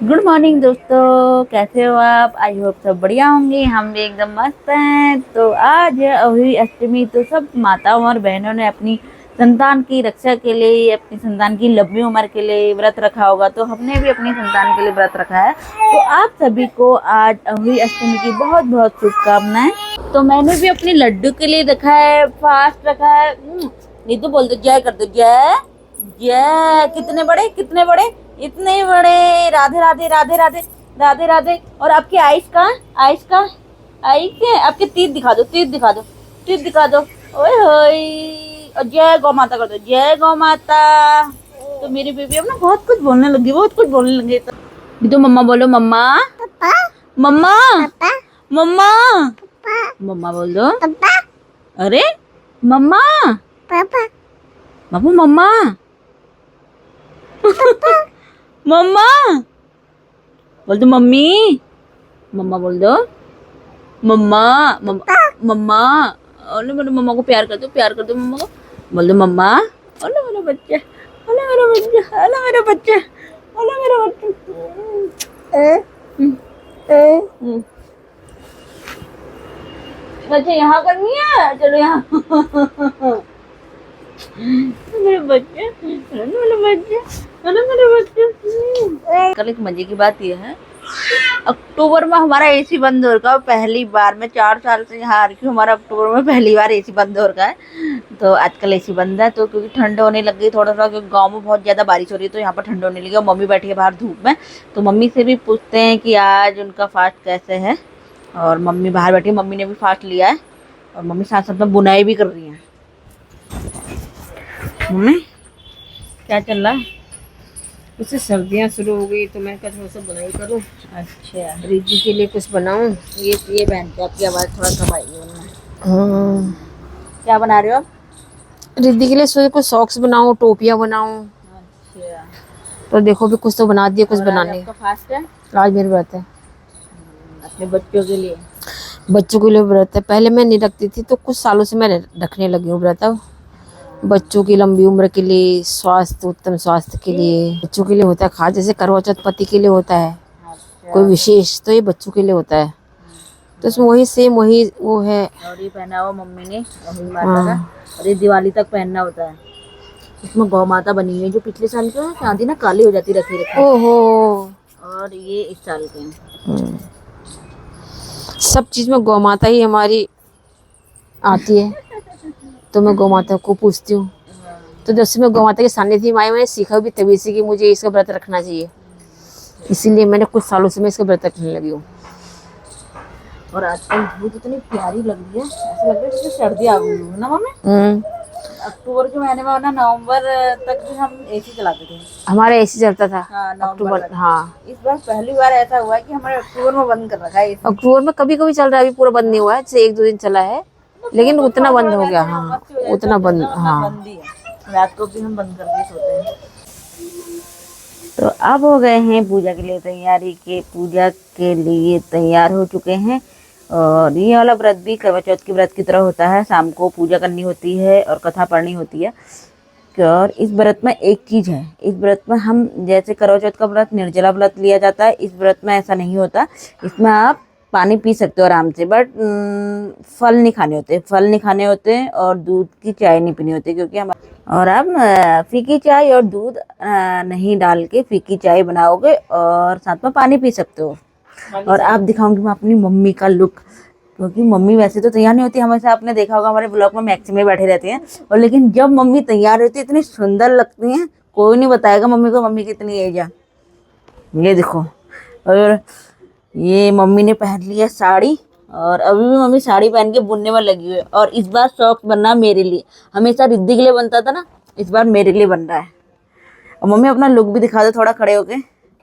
Good morning दोस्तों, कैसे हो आप? आई होप सब बढ़िया होंगे। हम भी एकदम मस्त हैं। तो आज है अभी अष्टमी, तो सब माताओं और बहनों ने अपनी संतान की रक्षा के लिए, अपनी संतान की लंबी उम्र के लिए व्रत रखा होगा। तो हमने भी अपनी संतान के लिए व्रत रखा है। तो आप सभी को आज अभी अष्टमी की बहुत बहुत शुभकामनाएं। तो मैंने भी अपने लड्डू के लिए रखा है, फास्ट रखा है। नहीं तो बोल दो जय, कर दो जय जय। कितने बड़े, कितने बड़े, इतने बड़े। राधे राधे राधे राधे राधे राधे। और आपकी आइस का, आइस का, आइस है आपके। तीर दिखा दो, तीर दिखा दो, तीर दिखा दो। ओए होए। और जय गौ माता कर दो, जय गौ माता। तो मेरी बेबी अब ना बहुत कुछ बोलने लगी, बहुत कुछ बोलने लगी। तो मम्मा बोलो, मम्मा पापा, मम्मा पापा, मम्मा पापा, मम्मा बोल दो पापा। अरे मम्मा पापा, बाबू मम्मा मम्मा बोल दो, मम्मी मम्मा बोल दो, मम्मा मम्मा मम्मा। ओले मेरे मम्मा को प्यार कर दो, प्यार कर दो मम्मा को। बोल दो मम्मा। ओले मेरा बच्चा, ओले मेरा बच्चा, ओले मेरा बच्चा, ओले मेरा बच्चा। बच्चे यहाँ करनी है, चलो यहाँ। मेरे बच्चे, मेरे बच्चे, मेरे बच्चे। कल एक मजे की बात यह है, अक्टूबर में हमारा एसी बंद हो रखा है पहली बार। मैं 4 साल से यहाँ आ रही हूँ, हमारा अक्टूबर में पहली बार एसी बंद हो रखा है। तो आजकल एसी बंद है, तो क्योंकि ठंड होने लग गई थोड़ा सा, क्योंकि गांव में बहुत ज़्यादा बारिश हो रही है, तो यहाँ पर ठंड होने लगी। और मम्मी बैठी है बाहर धूप में, तो मम्मी से भी पूछते हैं कि आज उनका फास्ट कैसे है। और मम्मी बाहर बैठी है, मम्मी ने भी फास्ट लिया है। और मम्मी साथ साथ में बुनाई भी कर रही है। मम्मी क्या चल रहा है? कुछ सर्दियाँ शुरू हो गई तो मैं क्या थोड़ा सा बुनाई करूँ, अच्छा, रिद्धि के लिए कुछ बनाऊँ। ये बहन की आपकी आवाज़ थोड़ा कम आई है उनमें। हाँ, क्या बना रहे हो आप? रिद्धि के लिए सोचे कुछ सॉक्स बनाऊँ, टोपियाँ बनाऊँ। अच्छा, तो देखो भी कुछ तो बना दिया, कुछ और आज बनाने। आपका फास्ट है? आज मेरी व्रत है, अपने बच्चों के लिए? बच्चों के लिए व्रत है। पहले मैं नहीं रखती थी, तो कुछ सालों से मैं रखने लगी हूँ व्रत। अब बच्चों की लंबी उम्र के लिए, स्वास्थ्य, उत्तम स्वास्थ्य के लिए बच्चों के लिए होता है खास। जैसे करवा चौथ पति के लिए होता है कोई अच्छा। विशेष, तो ये बच्चों के लिए होता है। तो इसमें वही सेम वही वो है। और ये पहना हुआ मम्मी ने अभी माता का, हाँ। और ये दिवाली तक पहनना होता है। इसमें गौ माता बनी हुई है, जो पिछले साल की है, चांदी ना काली हो जाती रखी रखी। ओहो। और ये इस साल के हैं। हम्म। सब चीज में गौ माता ही हमारी आती है, तो मैं गौ माता को पूछती हूँ। तो जब से मैं गौ माता के सानिध्य में आई, मैंने सीखा भी तभी से कि मुझे इसका व्रत रखना चाहिए। इसीलिए मैंने कुछ सालों से मैं इसका व्रत रखने लगी हूँ। और आजकल धूप इतनी प्यारी लग रही है, ऐसा लग रहा है जैसे सर्दी आ गई हो ना मम्मी। अक्टूबर के महीने में ना, नवंबर तक भी हम एसी चलाते थे। हमारा एसी चलता था। हाँ, नवंबर अक्टूबर, तक। हाँ। इस बार पहली बार ऐसा हुआ है कि हमारे अक्टूबर में बंद कर रखा है एसी। अक्टूबर में कभी कभी चल रहा है, अभी पूरा बंद नहीं हुआ है, जैसे 1-2 दिन चला है, लेकिन उतना बंद हो गया। हाँ, उतना बंद, हाँ। बंद ही है। रात को भी हम बंद करके सोते हैं। तो अब हो गए हैं पूजा के लिए तैयारी, के पूजा के लिए तैयार हो चुके हैं। और ये वाला व्रत भी करवा चौथ की व्रत की तरह होता है, शाम को पूजा करनी होती है और कथा पढ़नी होती है। और इस व्रत में एक चीज़ है, इस व्रत में हम, जैसे करवा चौथ का व्रत निर्जला व्रत लिया जाता है, इस व्रत में ऐसा नहीं होता। इसमें आप पानी पी सकते हो आराम से, बट फल नहीं खाने होते, फल नहीं खाने होते, और दूध की चाय नहीं पीनी होती, क्योंकि हम, और आप फीकी चाय और दूध नहीं डाल के फीकी चाय बनाओगे और साथ में पानी पी सकते हो। और आप दिखाऊंगी मैं अपनी मम्मी का लुक, क्योंकि मम्मी वैसे तो तैयार नहीं होती हमेशा, आपने देखा होगा हमारे ब्लॉग में मैक्सी में बैठे रहती हैं, और लेकिन जब मम्मी तैयार होती है इतनी सुंदर लगती हैं, कोई नहीं बताएगा मम्मी को मम्मी कितनी एज है। ये देखो, और ये मम्मी ने पहन ली है साड़ी, और अभी भी मम्मी साड़ी पहन के बुनने में लगी हुई है। और इस बार सॉक्स बनना मेरे लिए, हमेशा रिद्धि के लिए बनता था ना, इस बार मेरे लिए बन रहा है। और मम्मी अपना लुक भी दिखा दो थोड़ा, खड़े होके।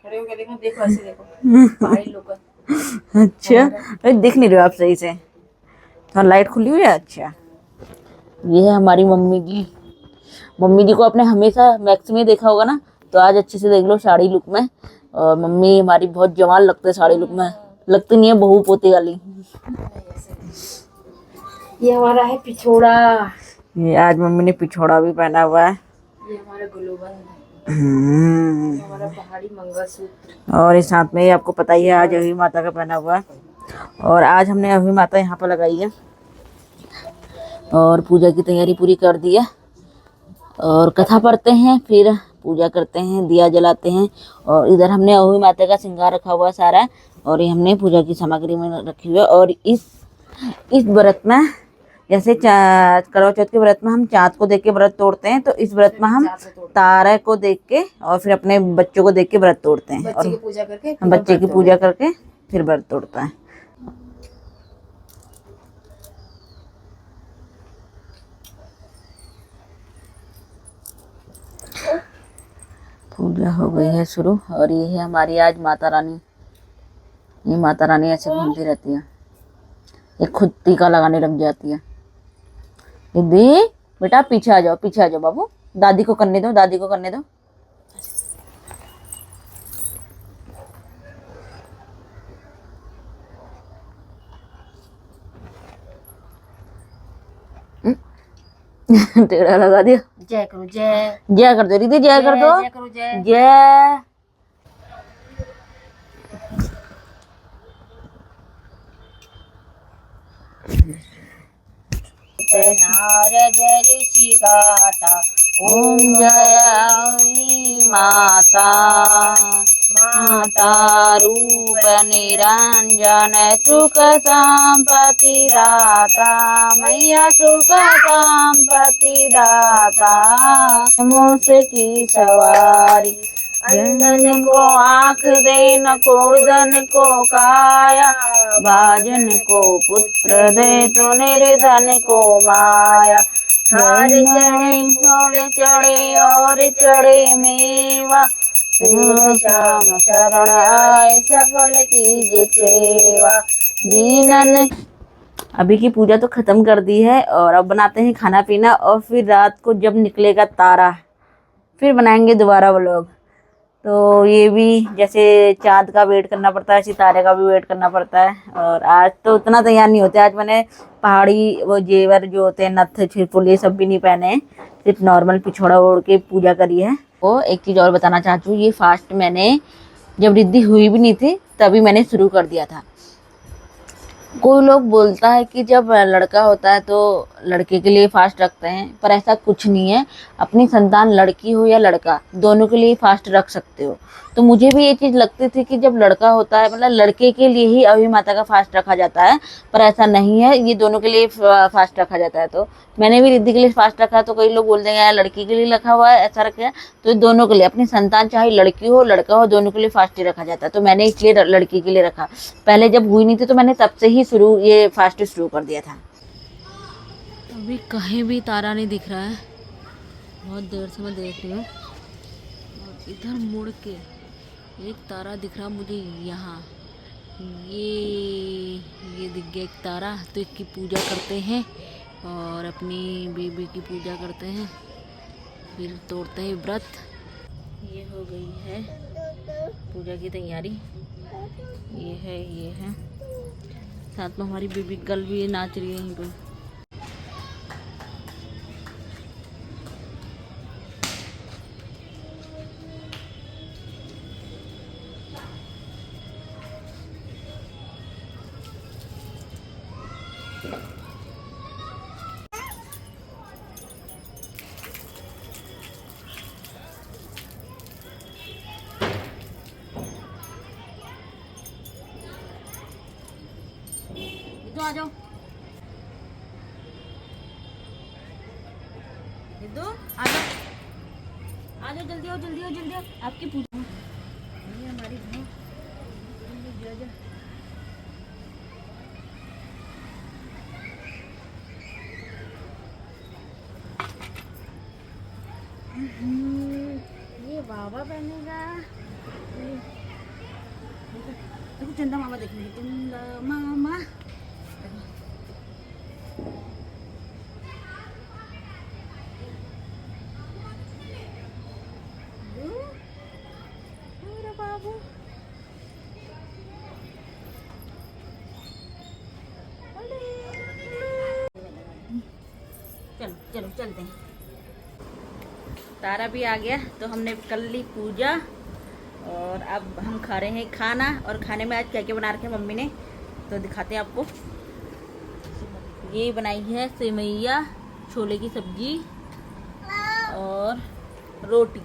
देखो, देखो ऐसे देखो। अच्छा, अरे दिख नहीं रहे हो आप सही से, तो लाइट खुली हुई है। अच्छा, ये है हमारी मम्मी की। मम्मी जी को आपने हमेशा मैक्स में देखा होगा ना, तो आज अच्छे से देख लो साड़ी लुक में। और मम्मी हमारी बहुत जवान लगते है साड़ी लुक में, लगती नहीं है बहू पोते वाली। ये हमारा है पिछोड़ा। ये आज मम्मी ने पिछोड़ा भी पहना हुआ है। ये हमारा ग्लोबल हमारा पहाड़ी मंगलसूत्र। और इस साथ में आपको पता ही है आज अभी माता का पहना हुआ है। और आज हमने अभी माता यहाँ पर लगाई है और पूजा की तैयारी पूरी कर दी है। और कथा पढ़ते हैं, फिर पूजा करते हैं, दिया जलाते हैं। और इधर हमने अभी माता का श्रृंगार रखा हुआ सारा, और ये हमने पूजा की सामग्री में रखी हुई है। और इस व्रत में जैसे करवा चौथ के व्रत में हम चाँद को देख के व्रत तोड़ते हैं, तो इस व्रत में हम तारे को देख के और फिर अपने बच्चों को देख के व्रत तोड़ते हैं। और पूजा करके हम बच्चे की पूजा करके फिर व्रत तोड़ता है। पूजा हो गई है शुरू। और ये है हमारी आज माता रानी। ये माता रानी ऐसे घूमती रहती है, ये खुद टीका लगाने लग जाती है। दीदी बेटा पीछे आ जाओ, पीछे आ जाओ बाबू, दादी को करने दो, दादी को करने दो। टेढ़ा लगा दिया। जय करो, जय जय कर दो दीदी, जय कर दो, जय करो, जय। जय। नारद ऋषि गाता ओम जय माता, माता रूप निरंजन सुख संपत्ति दाता, मैया सुख संपत्ति दाता। मुझकी सवारी अंधन को आँख दे, न कोर्दन को काया, भाजन को पुत्र दे, तो निर्धन को माया। हार चढ़े फूल चढ़े और चढ़े मेवा, श्याम शरण आए सफल कीजिए सेवा। जीनन अभी की पूजा तो खत्म कर दी है, और अब बनाते हैं खाना पीना। और फिर रात को जब निकलेगा तारा फिर बनाएंगे दोबारा व्लॉग। तो ये भी जैसे चाँद का वेट करना पड़ता है, सितारे का भी वेट करना पड़ता है। और आज तो उतना तैयार नहीं होते। आज मैंने पहाड़ी वो जेवर जो होते हैं, नथ छिरपुल, ये सब भी नहीं पहने हैं, सिर्फ नॉर्मल पिछोड़ा ओढ़ के पूजा करी है। वो एक चीज़ और बताना चाहती हूँ, ये फास्ट मैंने जब रिद्धि हुई भी नहीं थी तभी मैंने शुरू कर दिया था। कोई लोग बोलता है कि जब लड़का होता है तो लड़के के लिए फास्ट रखते हैं, पर ऐसा कुछ नहीं है। अपनी संतान लड़की हो या लड़का, दोनों के लिए फास्ट रख सकते हो। तो मुझे भी ये चीज़ लगती थी कि जब लड़का होता है मतलब लड़के के लिए ही अभी माता का फास्ट रखा जाता है, पर ऐसा नहीं है, ये दोनों के लिए फास्ट रखा जाता है। तो मैंने भी रिद्धि के लिए फास्ट रखा, तो कई लोग बोल देंगे यार लड़की के लिए रखा हुआ है, ऐसा रखा है। तो दोनों के लिए, अपनी संतान चाहे लड़की हो लड़का हो, दोनों के लिए फास्ट ही रखा जाता है। तो मैंने इसलिए लड़की के लिए रखा। पहले जब हुई नहीं थी तो मैंने तब से ही ये फास्ट शुरू कर दिया था। अभी कहीं भी तारा नहीं दिख रहा है, बहुत देर से मैं देख रही हूँ। और इधर मुड़ के एक तारा दिख रहा मुझे यहाँ, ये दिख गया एक तारा। तो इसकी पूजा करते हैं और अपनी बेबी की पूजा करते हैं, फिर तोड़ते हैं व्रत। ये हो गई है पूजा की तैयारी। ये है साथ में हमारी बेबी गर्ल भी नाच रही है यहीं पे। तो आ जाओ, रिद्धू आ जाओ, आ जाओ, जल्दी आओ, जल्दी आओ, जल्दी आओ। आपकी पूजा ये हमारी बहन ये बाबा बनेगा। देखो चंदा मामा, देखेंगे चंदा मामा। बाबू चलो चलो चलते हैं। तारा भी आ गया, तो हमने कर ली पूजा और अब हम खा रहे हैं खाना। और खाने में आज क्या क्या बना रखे हैं मम्मी ने, तो दिखाते हैं आपको। ये बनाई है सेवैया, छोले की सब्जी और रोटी।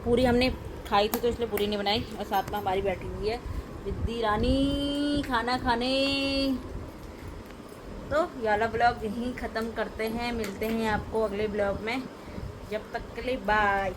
पूरी हमने खाई थी तो इसलिए पूरी नहीं बनाई। और साथ में हमारी बैठी हुई है रिद्धि रानी खाना खाने। तो ये वाला ब्लॉग यहीं ख़त्म करते हैं, मिलते हैं आपको अगले ब्लॉग में। जब तक के लिए बाय।